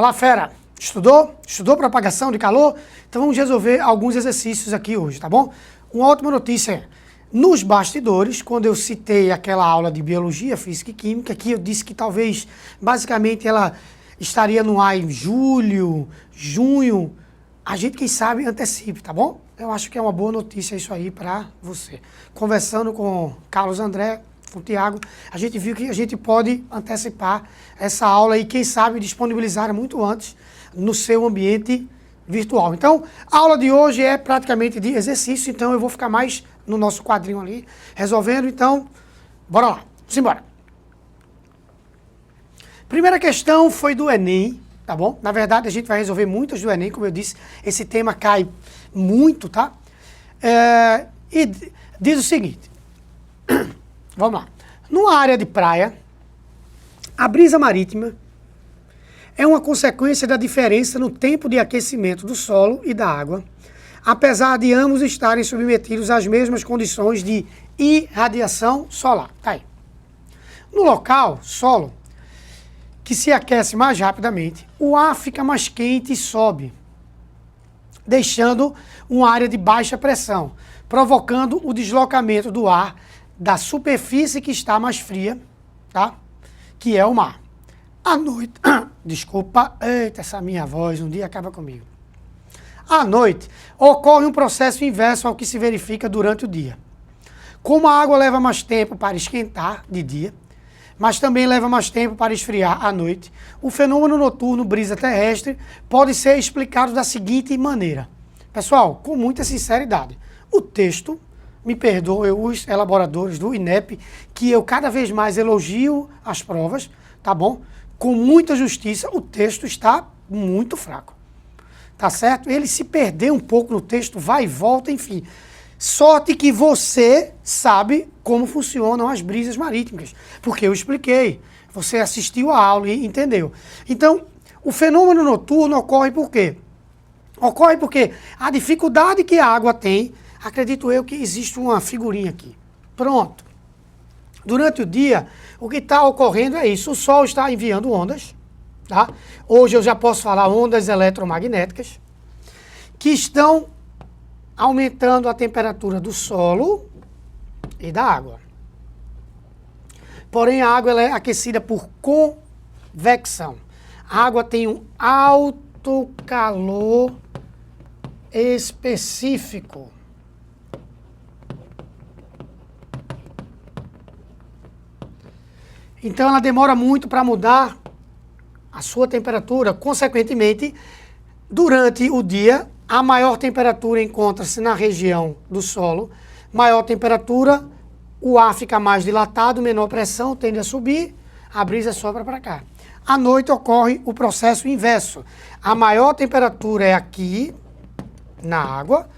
Fala, fera! Estudou? Estudou propagação de calor? Então vamos resolver alguns exercícios aqui hoje, tá bom? Uma ótima notícia é, nos bastidores, quando eu citei aquela aula de Biologia, Física e Química, que eu disse que talvez, basicamente, ela estaria no ar em julho, junho, a gente, quem sabe, antecipe, tá bom? Eu acho que é uma boa notícia isso aí para você. Conversando com Carlos André, com o Tiago, a gente viu que a gente pode antecipar essa aula e, quem sabe, disponibilizar muito antes no seu ambiente virtual. Então, a aula de hoje é praticamente de exercício, então eu vou ficar mais no nosso quadrinho ali, resolvendo. Então, bora lá, vamos embora. Primeira questão foi do Enem, tá bom? Na verdade, a gente vai resolver muitas do Enem, como eu disse, esse tema cai muito, tá? E diz o seguinte, vamos lá. Numa área de praia, a brisa marítima é uma consequência da diferença no tempo de aquecimento do solo e da água, apesar de ambos estarem submetidos às mesmas condições de irradiação solar. Tá aí. No local, solo, que se aquece mais rapidamente, o ar fica mais quente e sobe, deixando uma área de baixa pressão, provocando o deslocamento do ar da superfície que está mais fria, tá? Que é o mar. À noite, desculpa, eita, essa minha voz um dia acaba comigo. À noite, ocorre um processo inverso ao que se verifica durante o dia. Como a água leva mais tempo para esquentar de dia, mas também leva mais tempo para esfriar à noite, o fenômeno noturno brisa terrestre pode ser explicado da seguinte maneira. Pessoal, com muita sinceridade, o texto, me perdoem os elaboradores do INEP, que eu cada vez mais elogio as provas, tá bom? Com muita justiça, o texto está muito fraco, tá certo? Ele se perdeu um pouco no texto, vai e volta, enfim. Sorte que você sabe como funcionam as brisas marítimas, porque eu expliquei, você assistiu a aula e entendeu. Então, o fenômeno noturno ocorre por quê? Ocorre porque a dificuldade que a água tem, acredito eu que existe uma figurinha aqui. Pronto. Durante o dia, o que está ocorrendo é isso. O Sol está enviando ondas, tá? Hoje eu já posso falar ondas eletromagnéticas, que estão aumentando a temperatura do solo e da água. Porém, a água ela é aquecida por convecção. A água tem um alto calor específico. Então, ela demora muito para mudar a sua temperatura. Consequentemente, durante o dia, a maior temperatura encontra-se na região do solo. Maior temperatura, o ar fica mais dilatado, menor pressão, tende a subir, a brisa sopra para cá. À noite ocorre o processo inverso. A maior temperatura é aqui, na água,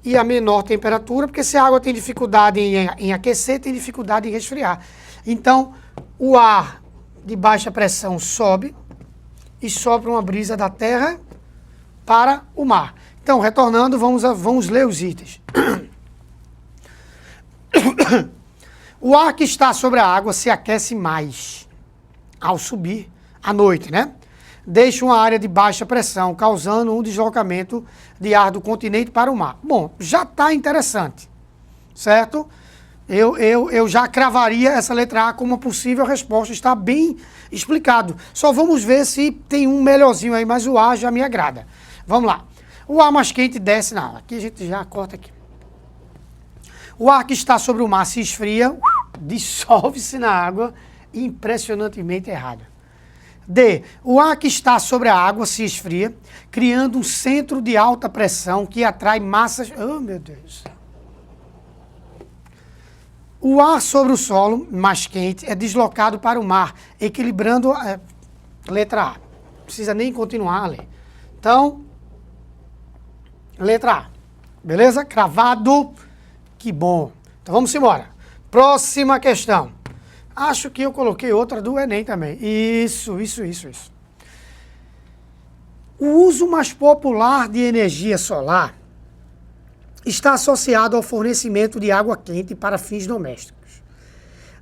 e a menor temperatura, porque se a água tem dificuldade em aquecer, tem dificuldade em resfriar. Então, o ar de baixa pressão sobe e sopra uma brisa da terra para o mar. Então, retornando, vamos ler os itens. O ar que está sobre a água se aquece mais ao subir à noite, né? Deixa uma área de baixa pressão, causando um deslocamento de ar do continente para o mar. Bom, já está interessante, certo? Eu já cravaria essa letra A como uma possível resposta, está bem explicado. Só vamos ver se tem um melhorzinho aí, mas o A já me agrada. Vamos lá. O ar mais quente desce na água. Aqui a gente já corta aqui. O ar que está sobre o mar se esfria, dissolve-se na água, impressionantemente errado. D. O ar que está sobre a água se esfria, criando um centro de alta pressão que atrai massas... Oh, meu Deus do céu. O ar sobre o solo, mais quente, é deslocado para o mar, equilibrando a letra A. Não precisa nem continuar a ler. Então, letra A. Beleza? Cravado. Que bom. Então, vamos embora. Próxima questão. Acho que eu coloquei outra do Enem também. Isso. O uso mais popular de energia solar está associado ao fornecimento de água quente para fins domésticos.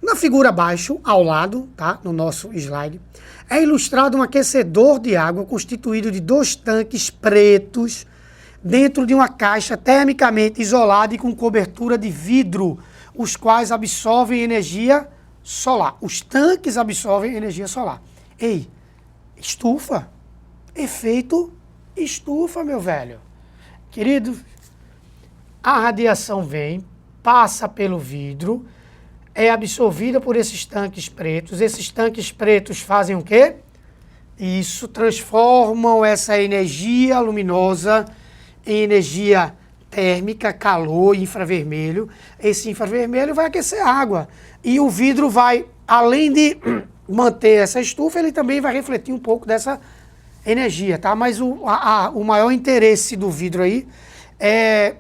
Na figura abaixo, ao lado, tá? No nosso slide, é ilustrado um aquecedor de água constituído de 2 tanques pretos dentro de uma caixa termicamente isolada e com cobertura de vidro, os quais absorvem energia solar. Os tanques absorvem energia solar. Ei, estufa. Efeito estufa, meu velho. Querido, a radiação vem, passa pelo vidro, é absorvida por esses tanques pretos. Esses tanques pretos fazem o quê? Isso, transformam essa energia luminosa em energia térmica, calor, infravermelho. Esse infravermelho vai aquecer a água. E o vidro vai, além de manter essa estufa, ele também vai refletir um pouco dessa energia, tá? Mas o maior interesse do vidro aí é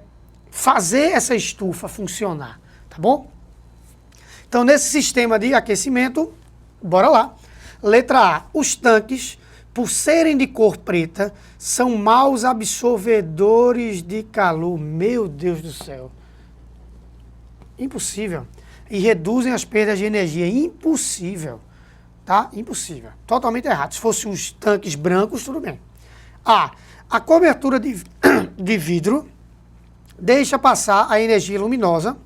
fazer essa estufa funcionar, tá bom? Então, nesse sistema de aquecimento, bora lá. Letra A. Os tanques, por serem de cor preta, são maus absorvedores de calor. Meu Deus do céu. Impossível. E reduzem as perdas de energia. Impossível. Tá? Impossível. Totalmente errado. Se fossem os tanques brancos, tudo bem. A. A cobertura de vidro deixa passar a energia luminosa.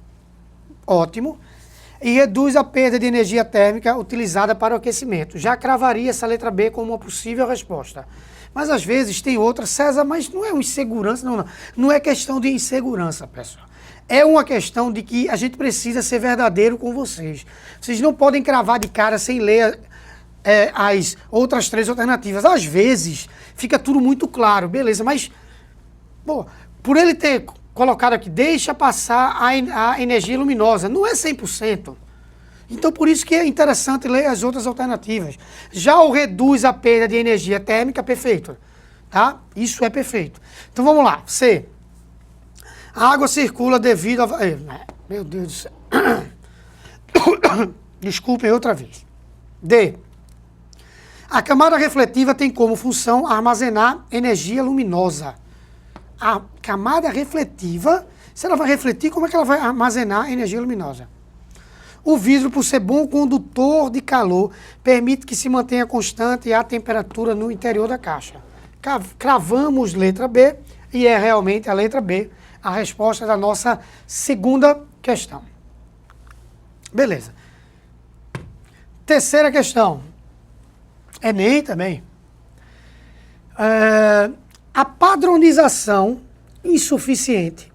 Ótimo. E reduz a perda de energia térmica utilizada para o aquecimento. Já cravaria essa letra B como uma possível resposta. Mas às vezes tem outra, César, mas não é uma insegurança, não. Não é questão de insegurança, pessoal. É uma questão de que a gente precisa ser verdadeiro com vocês. Vocês não podem cravar de cara sem ler as outras 3 alternativas. Às vezes fica tudo muito claro, beleza, mas pô, por ele ter colocado aqui, deixa passar a energia luminosa. Não é 100%. Então, por isso que é interessante ler as outras alternativas. Já o reduz a perda de energia térmica, perfeito. Tá? Isso é perfeito. Então, vamos lá. C. A água circula devido a... Meu Deus do céu. Desculpem outra vez. D. A camada refletiva tem como função armazenar energia luminosa. A camada refletiva, se ela vai refletir, como é que ela vai armazenar energia luminosa? O vidro, por ser bom condutor de calor, permite que se mantenha constante a temperatura no interior da caixa. Cravamos letra B e é realmente a letra B a resposta da nossa segunda questão. Beleza. Terceira questão. Enem também. A padronização insuficiente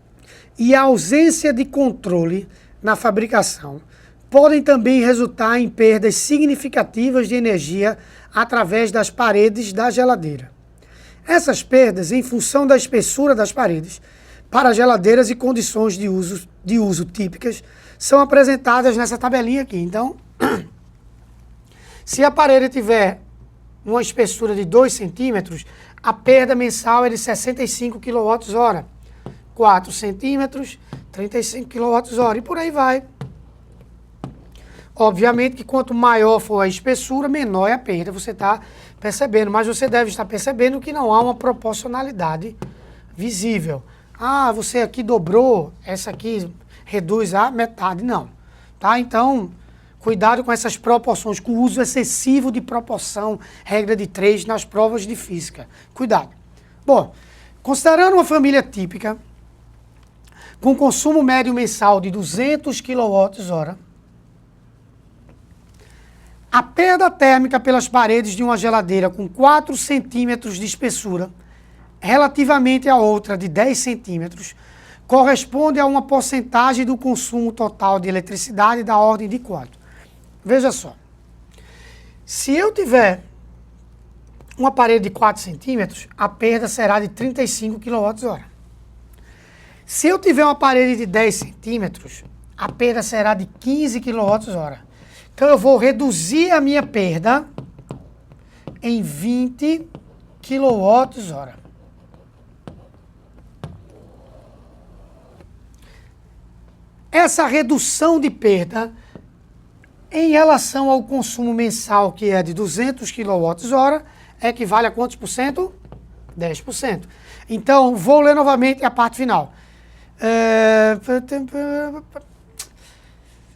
e a ausência de controle na fabricação podem também resultar em perdas significativas de energia através das paredes da geladeira. Essas perdas, em função da espessura das paredes, para geladeiras e condições de uso típicas, são apresentadas nessa tabelinha aqui. Então, se a parede tiver uma espessura de 2 centímetros, a perda mensal é de 65 kWh. 4 centímetros, 35 kWh. E por aí vai. Obviamente que quanto maior for a espessura, menor é a perda. Você está percebendo. Mas você deve estar percebendo que não há uma proporcionalidade visível. Ah, você aqui dobrou, essa aqui reduz a metade. Não. Tá? Então, cuidado com essas proporções, com o uso excessivo de proporção, regra de 3 nas provas de física. Cuidado. Bom, considerando uma família típica, com consumo médio mensal de 200 kWh, a perda térmica pelas paredes de uma geladeira com 4 centímetros de espessura, relativamente a outra de 10 centímetros, corresponde a uma porcentagem do consumo total de eletricidade da ordem de quanto? Veja só. Se eu tiver uma parede de 4 centímetros, a perda será de 35 kWh. Se eu tiver uma parede de 10 centímetros, a perda será de 15 kWh. Então, eu vou reduzir a minha perda em 20 kWh. Essa redução de perda, em relação ao consumo mensal, que é de 200 kWh, equivale a quantos por cento? 10%. Então, vou ler novamente a parte final.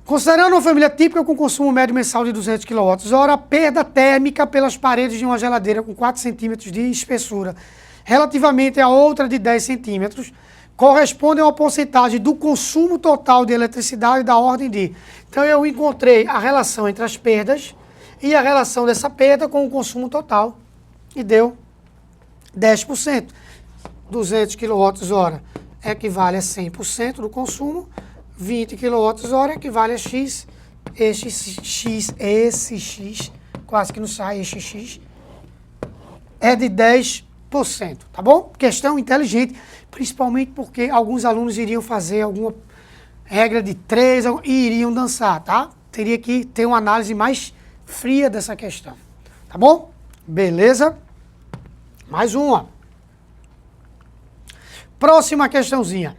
Considerando uma família típica com consumo médio mensal de 200 kWh, a perda térmica pelas paredes de uma geladeira com 4 centímetros de espessura, relativamente a outra de 10 centímetros, corresponde a uma porcentagem do consumo total de eletricidade da ordem de... Então eu encontrei a relação entre as perdas e a relação dessa perda com o consumo total e deu 10%. 200 kWh equivale a 100% do consumo, 20 kWh equivale a X, esse X, quase que não sai, esse X, é de 10%, tá bom? Questão inteligente, principalmente porque alguns alunos iriam fazer alguma regra de 3 e iriam dançar, tá? Teria que ter uma análise mais fria dessa questão, tá bom? Beleza? Mais uma. Próxima questãozinha.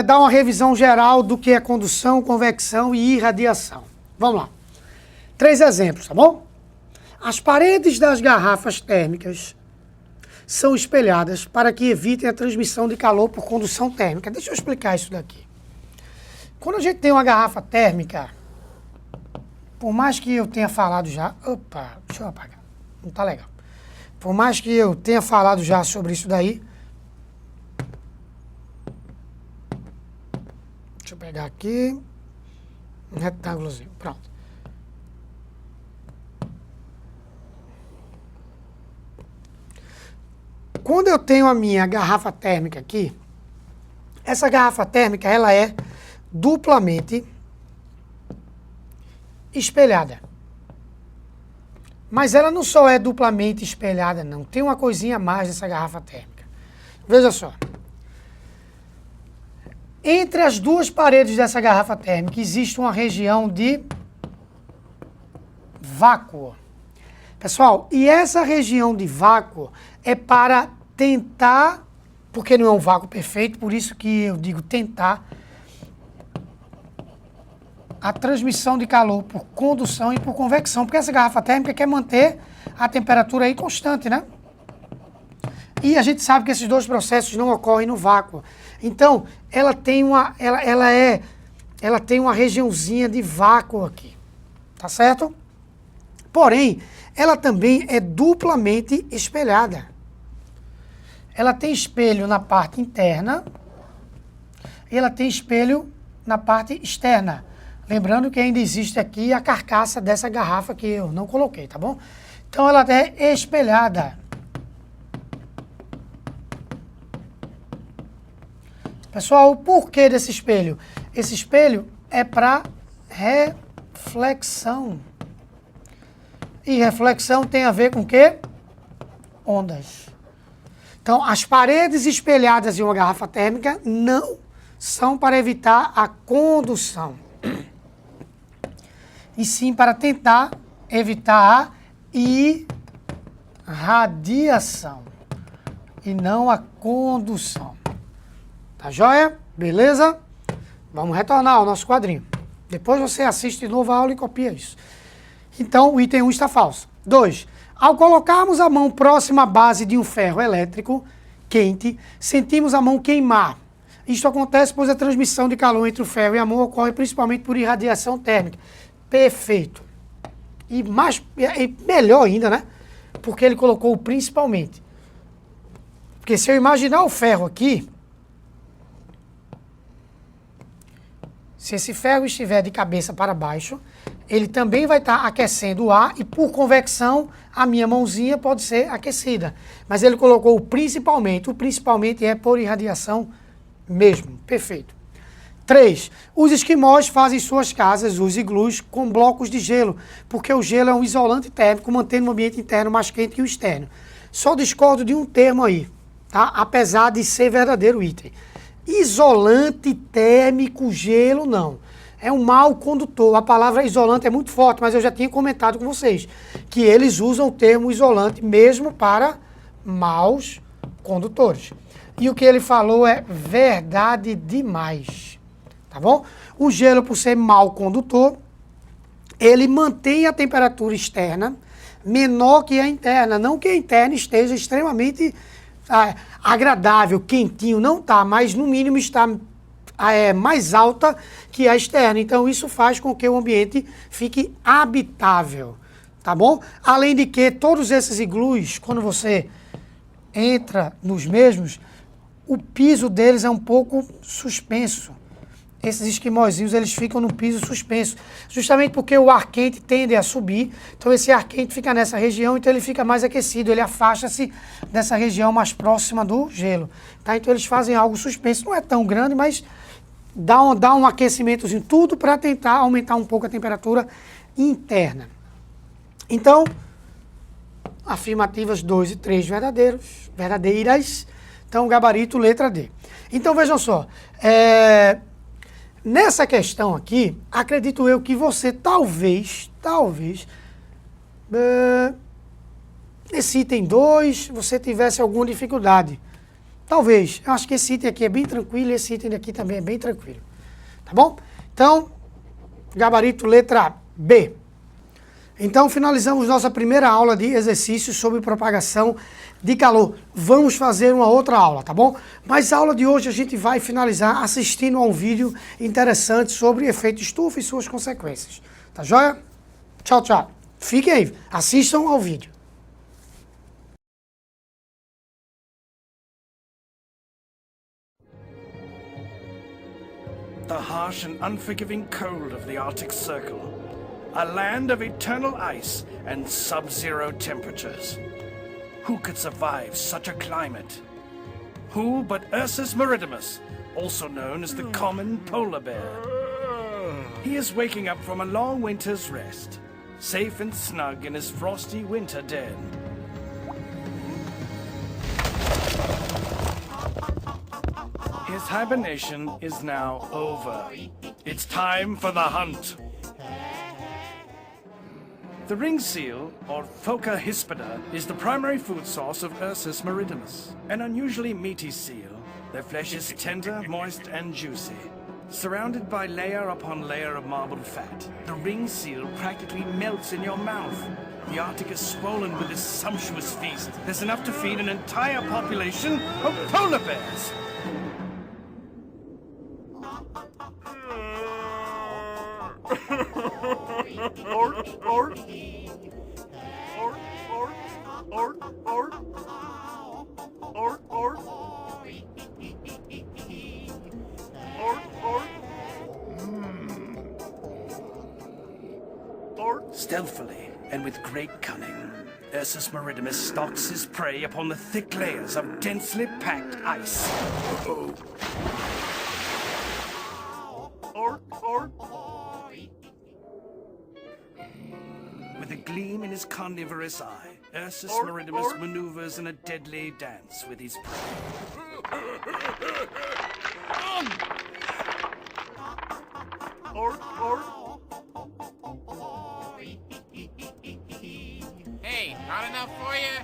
Dá uma revisão geral do que é condução, convecção e irradiação. Vamos lá. 3 exemplos, tá bom? As paredes das garrafas térmicas são espelhadas para que evitem a transmissão de calor por condução térmica. Deixa eu explicar isso daqui. Quando a gente tem uma garrafa térmica, por mais que eu tenha falado já... Opa, deixa eu apagar. Não tá legal. Por mais que eu tenha falado já sobre isso daí... Deixa eu pegar aqui, um retângulozinho, pronto. Quando eu tenho a minha garrafa térmica aqui, essa garrafa térmica, ela é duplamente espelhada. Mas ela não só é duplamente espelhada, não. Tem uma coisinha a mais nessa garrafa térmica. Veja só. Entre as duas paredes dessa garrafa térmica existe uma região de vácuo. Pessoal, e essa região de vácuo é para tentar, porque não é um vácuo perfeito, por isso que eu digo tentar, a transmissão de calor por condução e por convecção, porque essa garrafa térmica quer manter a temperatura aí constante, né? E a gente sabe que esses dois processos não ocorrem no vácuo. Então, ela tem uma regiãozinha de vácuo aqui, tá certo? Porém, ela também é duplamente espelhada. Ela tem espelho na parte interna e ela tem espelho na parte externa. Lembrando que ainda existe aqui a carcaça dessa garrafa que eu não coloquei, tá bom? Então, ela é espelhada. Pessoal, o porquê desse espelho? Esse espelho é para reflexão. E reflexão tem a ver com o quê? Ondas. Então, as paredes espelhadas em uma garrafa térmica não são para evitar a condução. E sim para tentar evitar a irradiação. E não a condução. Tá joia? Beleza? Vamos retornar ao nosso quadrinho. Depois você assiste de novo a aula e copia isso. Então, o item 1 está falso. 2. Ao colocarmos a mão próxima à base de um ferro elétrico quente, sentimos a mão queimar. Isto acontece pois a transmissão de calor entre o ferro e a mão ocorre principalmente por irradiação térmica. Perfeito. E melhor ainda, né? Porque ele colocou o principalmente. Porque se eu imaginar o ferro aqui, se esse ferro estiver de cabeça para baixo, ele também vai estar aquecendo o ar e, por convecção, a minha mãozinha pode ser aquecida. Mas ele colocou o principalmente. O principalmente é por irradiação mesmo. Perfeito. 3. Os esquimós fazem suas casas, os iglus, com blocos de gelo, porque o gelo é um isolante térmico, mantendo o ambiente interno mais quente que o externo. Só discordo de um termo aí, tá? Apesar de ser verdadeiro item. Isolante térmico, gelo, não. É um mau condutor. A palavra isolante é muito forte, mas eu já tinha comentado com vocês que eles usam o termo isolante mesmo para maus condutores. E o que ele falou é verdade demais, tá bom? O gelo, por ser mau condutor, ele mantém a temperatura externa menor que a interna. Não que a interna esteja extremamente agradável, quentinho, não está, mas no mínimo está mais alta que a externa. Então, isso faz com que o ambiente fique habitável, tá bom? Além de que todos esses iglus, quando você entra nos mesmos, o piso deles é um pouco suspenso. Esses esquimózinhos, eles ficam no piso suspenso, justamente porque o ar quente tende a subir, então esse ar quente fica nessa região, então ele fica mais aquecido, ele afasta-se dessa região mais próxima do gelo, tá? Então eles fazem algo suspenso, não é tão grande, mas dá um aquecimentozinho, tudo para tentar aumentar um pouco a temperatura interna. Então, afirmativas 2 e 3 verdadeiras, então gabarito letra D. Então vejam só, nessa questão aqui, acredito eu que você talvez, nesse item 2, você tivesse alguma dificuldade. Talvez. Eu acho que esse item aqui é bem tranquilo e esse item aqui também é bem tranquilo. Tá bom? Então, gabarito letra B. Então, finalizamos nossa primeira aula de exercícios sobre propagação de calor. Vamos fazer uma outra aula, tá bom? Mas a aula de hoje a gente vai finalizar assistindo a um vídeo interessante sobre efeito estufa e suas consequências. Tá joia? Tchau, tchau. Fiquem aí, assistam ao vídeo. The harsh and unforgiving cold of the Arctic Circle. A land of eternal ice and sub-zero temperatures. Who could survive such a climate? Who but Ursus maritimus, also known as the common polar bear? He is waking up from a long winter's rest, safe and snug in his frosty winter den. His hibernation is now over. It's time for the hunt. The ring seal, or Phoca hispida, is the primary food source of Ursus maritimus. An unusually meaty seal, their flesh is tender, moist, and juicy. Surrounded by layer upon layer of marbled fat, the ring seal practically melts in your mouth. The Arctic is swollen with this sumptuous feast. There's enough to feed an entire population of polar bears. Stealthily and with great cunning, Ursus maritimus stalks his prey upon the thick layers of densely packed ice. With a gleam in his carnivorous eye, Ursus maritimus maneuvers in a deadly dance with his prey. Hey, not enough for you?